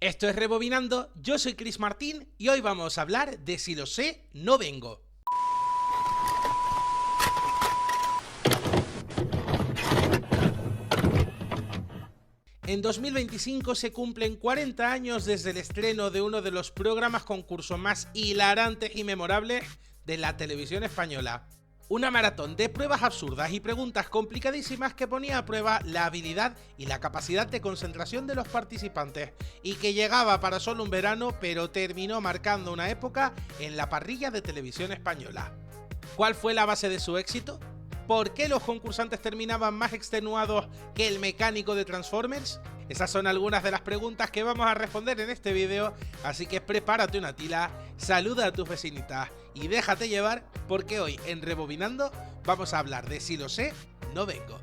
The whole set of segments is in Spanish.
Esto es Rebobinando, yo soy Chris Martín y hoy vamos a hablar de Si lo sé, no vengo. En 2025 se cumplen 40 años desde el estreno de uno de los programas concurso más hilarantes y memorables de la televisión española. Una maratón de pruebas absurdas y preguntas complicadísimas que ponía a prueba la habilidad y la capacidad de concentración de los participantes, y que llegaba para solo un verano, pero terminó marcando una época en la parrilla de televisión española. ¿Cuál fue la base de su éxito? ¿Por qué los concursantes terminaban más extenuados que el mecánico de Transformers? Esas son algunas de las preguntas que vamos a responder en este vídeo, así que prepárate una tila, saluda a tus vecinitas y déjate llevar, porque hoy en Rebobinando vamos a hablar de Si lo sé, no vengo.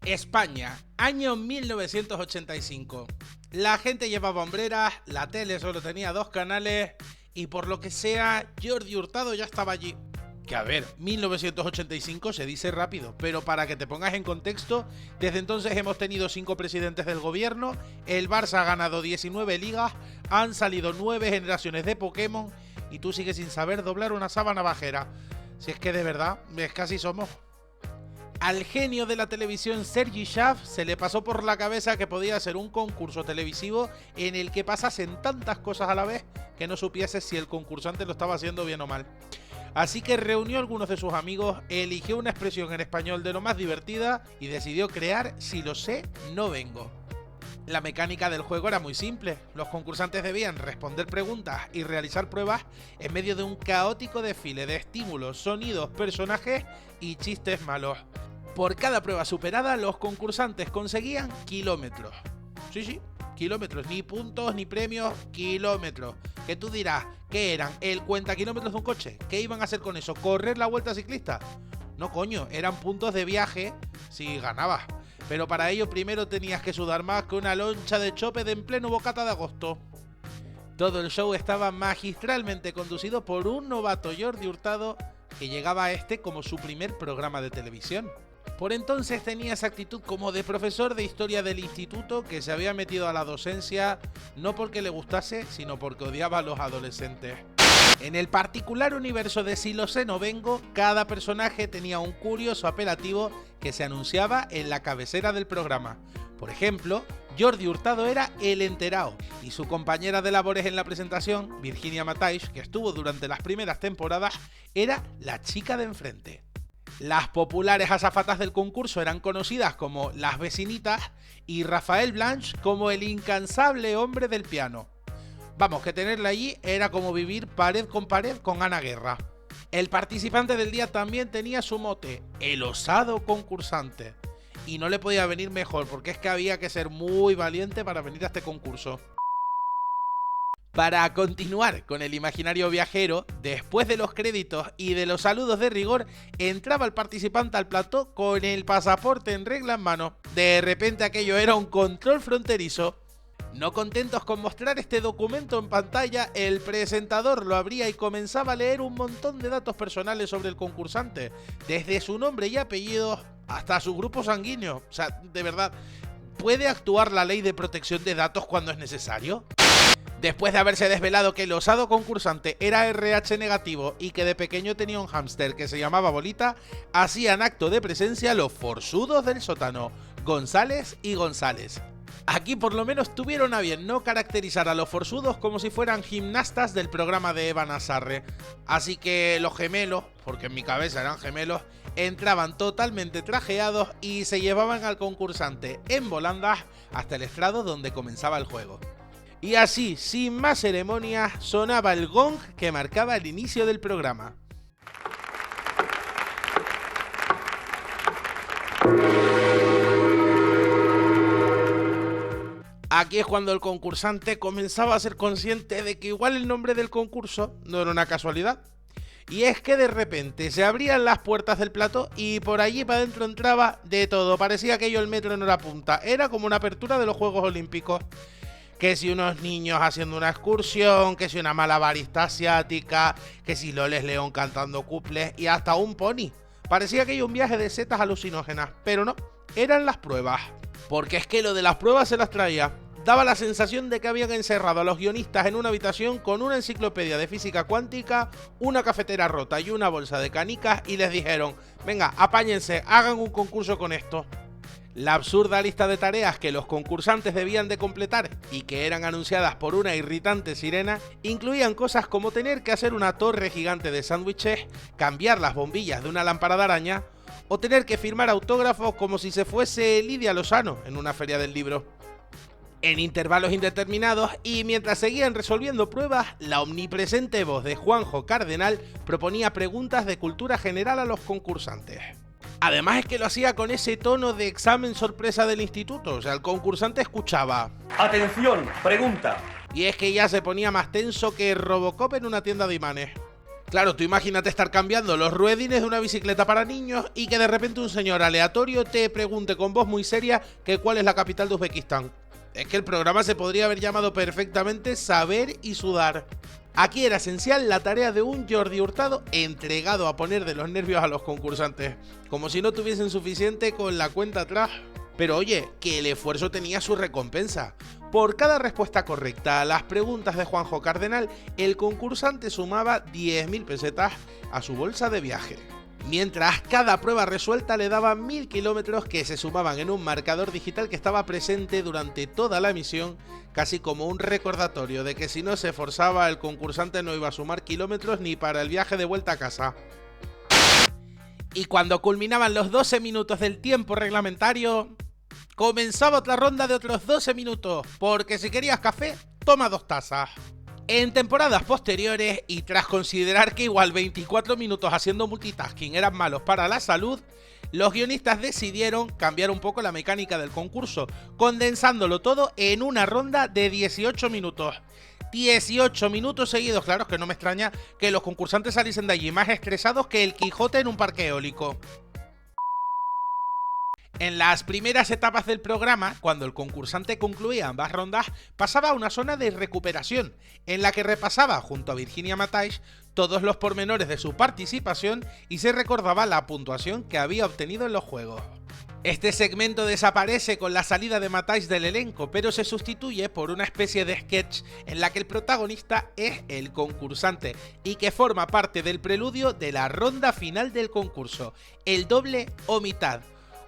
España, año 1985. La gente llevaba hombreras, la tele solo tenía 2 canales y por lo que sea, Jordi Hurtado ya estaba allí. Que a ver, 1985 se dice rápido, pero para que te pongas en contexto, desde entonces hemos tenido 5 presidentes del gobierno, el Barça ha ganado 19 ligas, han salido 9 generaciones de Pokémon y tú sigues sin saber doblar una sábana bajera. Si es que de verdad, es casi somos. Al genio de la televisión Sergi Schaff se le pasó por la cabeza que podía ser un concurso televisivo en el que pasasen tantas cosas a la vez que no supieses si el concursante lo estaba haciendo bien o mal. Así que reunió a algunos de sus amigos, eligió una expresión en español de lo más divertida y decidió crear Si lo sé, no vengo. La mecánica del juego era muy simple, los concursantes debían responder preguntas y realizar pruebas en medio de un caótico desfile de estímulos, sonidos, personajes y chistes malos. Por cada prueba superada, los concursantes conseguían kilómetros. Sí, kilómetros, ni puntos ni premios, kilómetros. Que tú dirás, ¿qué eran? ¿El cuenta kilómetros de un coche? ¿Qué iban a hacer con eso? ¿Correr la vuelta ciclista? No coño, eran puntos de viaje si ganabas. Pero para ello primero tenías que sudar más que una loncha de chope en pleno bocata de agosto. Todo el show estaba magistralmente conducido por un novato Jordi Hurtado que llegaba a este como su primer programa de televisión. Por entonces tenía esa actitud como de profesor de historia del instituto que se había metido a la docencia no porque le gustase, sino porque odiaba a los adolescentes. En el particular universo de Si lo sé, no vengo, cada personaje tenía un curioso apelativo que se anunciaba en la cabecera del programa. Por ejemplo, Jordi Hurtado era el enterao y su compañera de labores en la presentación, Virginia Matais, que estuvo durante las primeras temporadas, era la chica de enfrente. Las populares azafatas del concurso eran conocidas como las vecinitas y Rafael Blanch como el incansable hombre del piano. Vamos, que tenerla allí era como vivir pared con Ana Guerra. El participante del día también tenía su mote, el osado concursante. Y no le podía venir mejor porque es que había que ser muy valiente para venir a este concurso. Para continuar con el imaginario viajero, después de los créditos y de los saludos de rigor, entraba el participante al plató con el pasaporte en regla en mano. De repente aquello era un control fronterizo. No contentos con mostrar este documento en pantalla, el presentador lo abría y comenzaba a leer un montón de datos personales sobre el concursante, desde su nombre y apellidos hasta su grupo sanguíneo. O sea, de verdad, ¿puede actuar la ley de protección de datos cuando es necesario? Después de haberse desvelado que el osado concursante era RH negativo y que de pequeño tenía un hámster que se llamaba Bolita, hacían acto de presencia los forzudos del sótano, González y González. Aquí por lo menos tuvieron a bien no caracterizar a los forzudos como si fueran gimnastas del programa de Eva Nazarre. Así que los gemelos, porque en mi cabeza eran gemelos, entraban totalmente trajeados y se llevaban al concursante en volandas hasta el estrado donde comenzaba el juego. Y así, sin más ceremonias, sonaba el gong que marcaba el inicio del programa. Aquí es cuando el concursante comenzaba a ser consciente de que igual el nombre del concurso no era una casualidad. Y es que de repente se abrían las puertas del plató y por allí para adentro entraba de todo. Parecía que el metro no era punta, era como una apertura de los Juegos Olímpicos. Que si unos niños haciendo una excursión, que si una malabarista asiática, que si Loles León cantando cuples y hasta un pony. Parecía que un viaje de setas alucinógenas, pero no, eran las pruebas. Porque es que lo de las pruebas se las traía daba la sensación de que habían encerrado a los guionistas en una habitación con una enciclopedia de física cuántica, una cafetera rota y una bolsa de canicas y les dijeron: venga, apáñense, hagan un concurso con esto. La absurda lista de tareas que los concursantes debían de completar y que eran anunciadas por una irritante sirena incluían cosas como tener que hacer una torre gigante de sándwiches, cambiar las bombillas de una lámpara de araña o tener que firmar autógrafos como si se fuese Lidia Lozano en una feria del libro. En intervalos indeterminados y mientras seguían resolviendo pruebas, la omnipresente voz de Juanjo Cardenal proponía preguntas de cultura general a los concursantes. Además es que lo hacía con ese tono de examen sorpresa del instituto, o sea, el concursante escuchaba: atención, pregunta. Y es que ya se ponía más tenso que Robocop en una tienda de imanes. Claro, tú imagínate estar cambiando los ruedines de una bicicleta para niños y que de repente un señor aleatorio te pregunte con voz muy seria que cuál es la capital de Uzbekistán. Es que el programa se podría haber llamado perfectamente Saber y Sudar. Aquí era esencial la tarea de un Jordi Hurtado entregado a poner de los nervios a los concursantes, como si no tuviesen suficiente con la cuenta atrás. Pero oye, que el esfuerzo tenía su recompensa. Por cada respuesta correcta a las preguntas de Juanjo Cardenal, el concursante sumaba 10.000 pesetas a su bolsa de viaje. Mientras cada prueba resuelta le daba 1000 kilómetros que se sumaban en un marcador digital que estaba presente durante toda la misión, casi como un recordatorio de que si no se esforzaba el concursante no iba a sumar kilómetros ni para el viaje de vuelta a casa. Y cuando culminaban los 12 minutos del tiempo reglamentario, comenzaba otra ronda de otros 12 minutos, porque si querías café, toma 2 tazas. En temporadas posteriores, y tras considerar que igual 24 minutos haciendo multitasking eran malos para la salud, los guionistas decidieron cambiar un poco la mecánica del concurso, condensándolo todo en una ronda de 18 minutos. 18 minutos seguidos, claro, es que no me extraña que los concursantes saliesen de allí más estresados que el Quijote en un parque eólico. En las primeras etapas del programa, cuando el concursante concluía ambas rondas, pasaba a una zona de recuperación, en la que repasaba, junto a Virginia Matais, todos los pormenores de su participación y se recordaba la puntuación que había obtenido en los juegos. Este segmento desaparece con la salida de Matais del elenco, pero se sustituye por una especie de sketch en la que el protagonista es el concursante y que forma parte del preludio de la ronda final del concurso, el doble o mitad.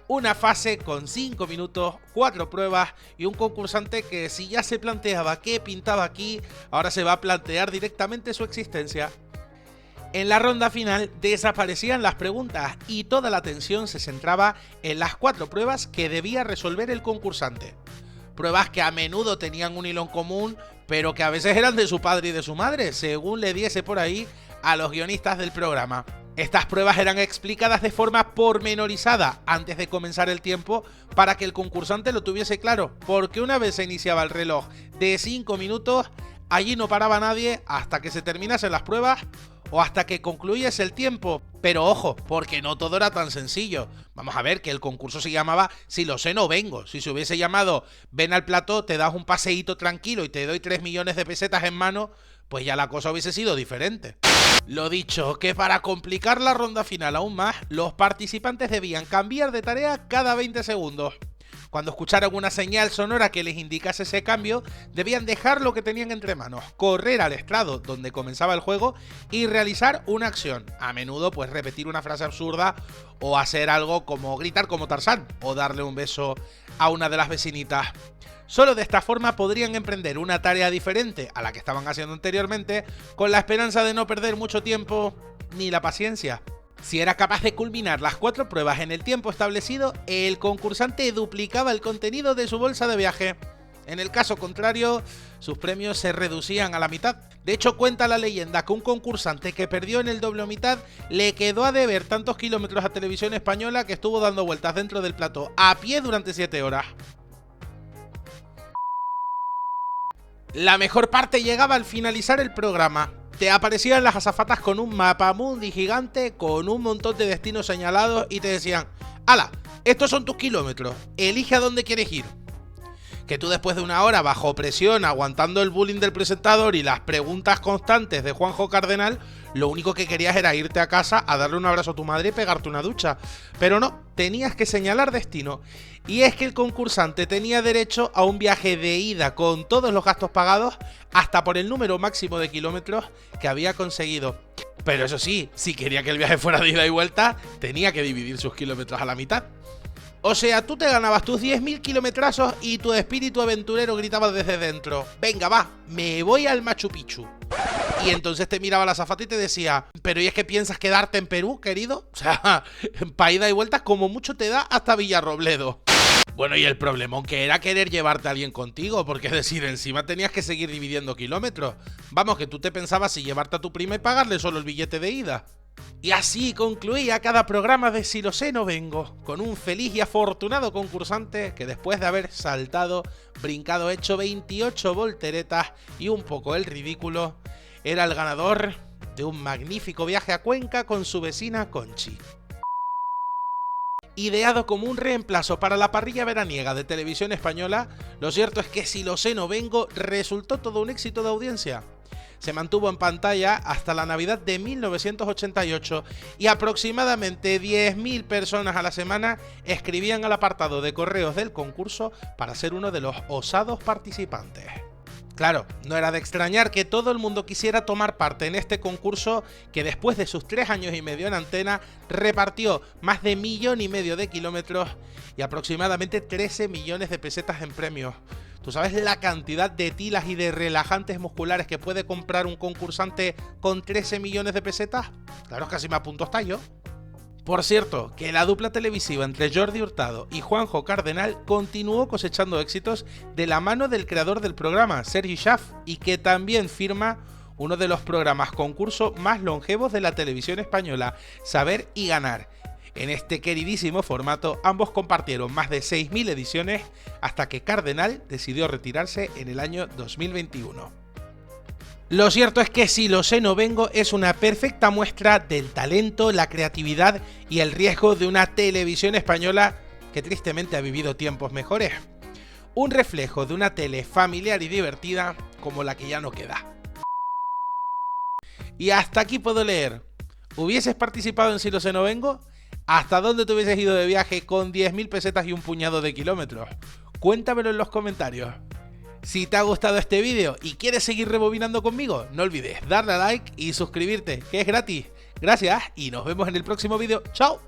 Una fase con 5 minutos, 4 pruebas y un concursante que si ya se planteaba qué pintaba aquí, ahora se va a plantear directamente su existencia. En la ronda final desaparecían las preguntas y toda la atención se centraba en las 4 pruebas que debía resolver el concursante. Pruebas que a menudo tenían un hilo en común, pero que a veces eran de su padre y de su madre, según le diese por ahí a los guionistas del programa. Estas pruebas eran explicadas de forma pormenorizada antes de comenzar el tiempo para que el concursante lo tuviese claro, porque una vez se iniciaba el reloj de 5 minutos, allí no paraba nadie hasta que se terminasen las pruebas o hasta que concluyese el tiempo. Pero ojo, porque no todo era tan sencillo. Vamos a ver que el concurso se llamaba Si lo sé no vengo. Si se hubiese llamado Ven al plató, te das un paseíto tranquilo y te doy 3 millones de pesetas en mano, pues ya la cosa hubiese sido diferente. Lo dicho, que para complicar la ronda final aún más, los participantes debían cambiar de tarea cada 20 segundos. Cuando escucharan una señal sonora que les indicase ese cambio, debían dejar lo que tenían entre manos, correr al estrado donde comenzaba el juego y realizar una acción, a menudo pues repetir una frase absurda o hacer algo como gritar como Tarzán o darle un beso a una de las vecinitas. Solo de esta forma podrían emprender una tarea diferente a la que estaban haciendo anteriormente, con la esperanza de no perder mucho tiempo ni la paciencia. Si era capaz de culminar las 4 pruebas en el tiempo establecido, el concursante duplicaba el contenido de su bolsa de viaje. En el caso contrario, sus premios se reducían a la mitad. De hecho, cuenta la leyenda que un concursante que perdió en el doble o mitad le quedó a deber tantos kilómetros a Televisión Española que estuvo dando vueltas dentro del plató a pie durante 7 horas. La mejor parte llegaba al finalizar el programa. Te aparecían las azafatas con un mapamundi gigante con un montón de destinos señalados y te decían: ¡hala! Estos son tus kilómetros, elige a dónde quieres ir. Que tú después de una hora bajo presión, aguantando el bullying del presentador y las preguntas constantes de Juanjo Cardenal, lo único que querías era irte a casa a darle un abrazo a tu madre y pegarte una ducha. Pero no, tenías que señalar destino. Y es que el concursante tenía derecho a un viaje de ida con todos los gastos pagados hasta por el número máximo de kilómetros que había conseguido. Pero eso sí, si quería que el viaje fuera de ida y vuelta, tenía que dividir sus kilómetros a la mitad. O sea, tú te ganabas tus 10.000 kilometrazos y tu espíritu aventurero gritaba desde dentro: venga, va, me voy al Machu Picchu. Y entonces te miraba la azafata y te decía: ¿pero y es que piensas quedarte en Perú, querido? O sea, pa' ida y vuelta como mucho te da hasta Villarrobledo. Bueno, y el problemón que era querer llevarte a alguien contigo, porque es decir, encima tenías que seguir dividiendo kilómetros. Vamos, que tú te pensabas si llevarte a tu prima y pagarle solo el billete de ida. Y así concluía cada programa de Si lo sé no vengo, con un feliz y afortunado concursante que después de haber saltado, brincado, hecho 28 volteretas y un poco el ridículo, era el ganador de un magnífico viaje a Cuenca con su vecina Conchi. Ideado como un reemplazo para la parrilla veraniega de Televisión Española, lo cierto es que Si lo sé no vengo resultó todo un éxito de audiencia. Se mantuvo en pantalla hasta la Navidad de 1988 y aproximadamente 10.000 personas a la semana escribían al apartado de correos del concurso para ser uno de los osados participantes. Claro, no era de extrañar que todo el mundo quisiera tomar parte en este concurso que después de sus 3 años y medio en antena repartió más de 1,5 millones de kilómetros y aproximadamente 13 millones de pesetas en premios. ¿Tú sabes la cantidad de tilas y de relajantes musculares que puede comprar un concursante con 13 millones de pesetas? Claro, casi me apunto hasta yo. Por cierto, que la dupla televisiva entre Jordi Hurtado y Juanjo Cardenal continuó cosechando éxitos de la mano del creador del programa, Sergi Schaff, y que también firma uno de los programas concurso más longevos de la televisión española, Saber y Ganar. En este queridísimo formato, ambos compartieron más de 6.000 ediciones hasta que Cardenal decidió retirarse en el año 2021. Lo cierto es que Si lo sé no vengo es una perfecta muestra del talento, la creatividad y el riesgo de una televisión española que tristemente ha vivido tiempos mejores. Un reflejo de una tele familiar y divertida como la que ya no queda. Y hasta aquí puedo leer. ¿Hubieses participado en Si lo sé no vengo? ¿Hasta dónde te hubieses ido de viaje con 10.000 pesetas y un puñado de kilómetros? Cuéntamelo en los comentarios. Si te ha gustado este vídeo y quieres seguir rebobinando conmigo, no olvides darle a like y suscribirte, que es gratis. Gracias y nos vemos en el próximo vídeo. ¡Chao!